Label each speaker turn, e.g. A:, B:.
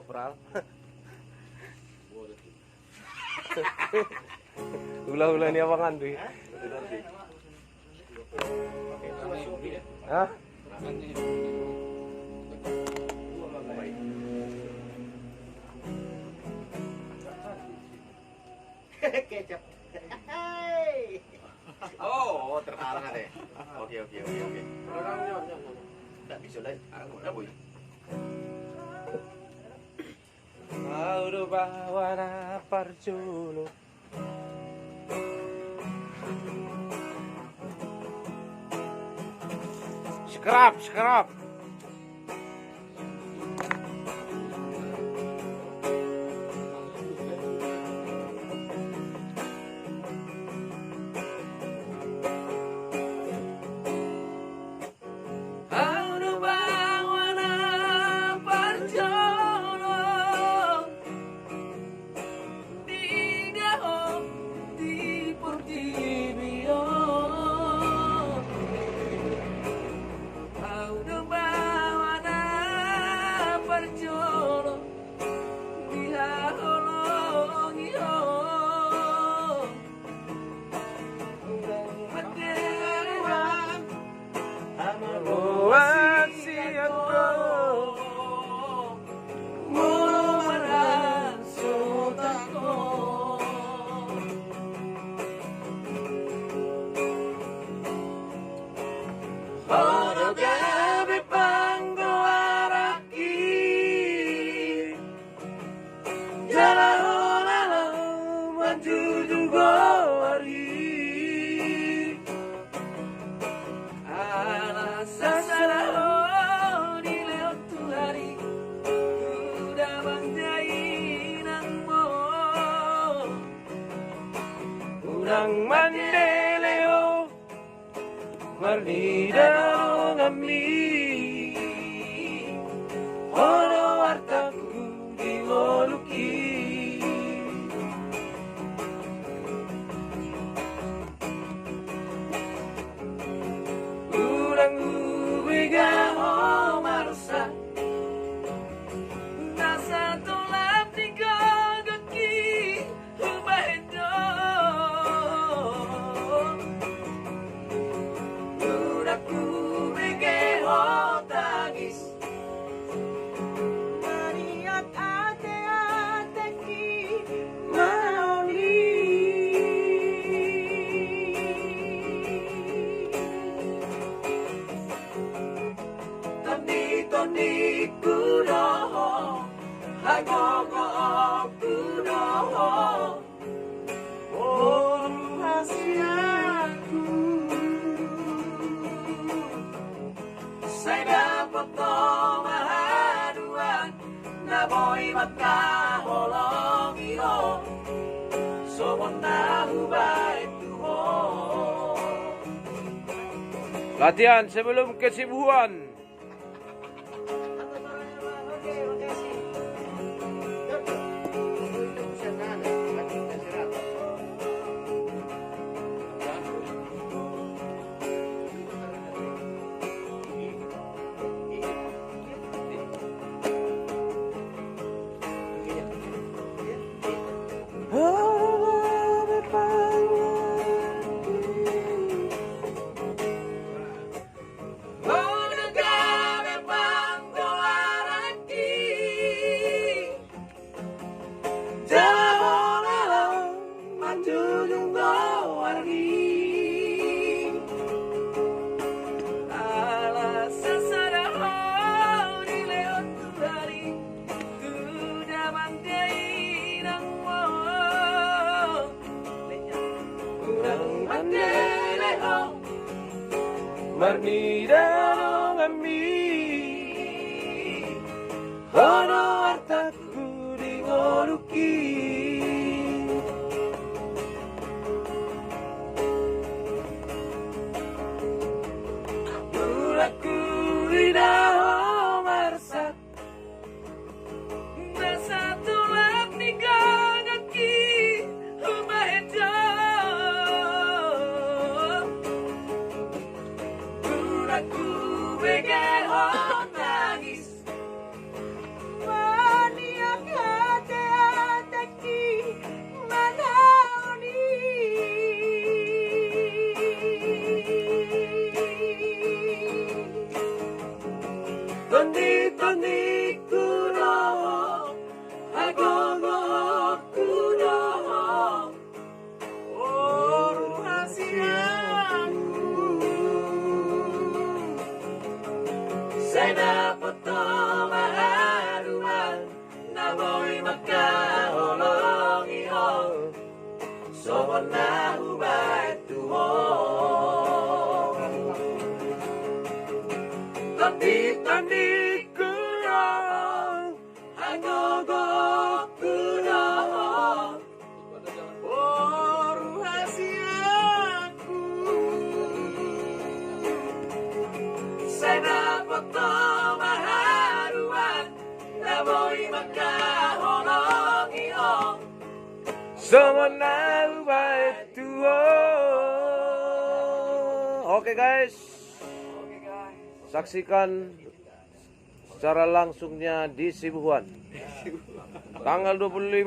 A: pral. Hula-hula ni abangan tuh. Hah?
B: Kecap. Oh, terhalang deh. Oke. Tak bisa lagi. Apa boy?
A: Audu bawana parjuno. Skrap. Nang mandeleo marnida ngami ono artaku dingoluki urang ubega o marusa nasa tolap di gagaki hubahedo aku begeho tagis maniat ate-ateki maoni toni kudoho hagogo kudoho oh rahasiaku saya dapat mahaduan na boy makaholongi ho somon na hubay tuho. Latihan sebelum kesibuan. Marnida no ngami ono artaku dingoluki Dulaku lidah marsat nasa tulap ni gagaki humahedo aku begeho tagis mania Tani kuno, agogo kuno, oh rahasiaku. Saya dapat maharuan, namoy magkaholongi ho. So na hubay tuho. Tandi kuno, agogo kuno, oh rahasiaku. Saya dapat maharuan, namoy magkaholongi ho.
C: Someone now by to Oke guys, saksikan secara langsungnya di Sibuhuan tanggal 25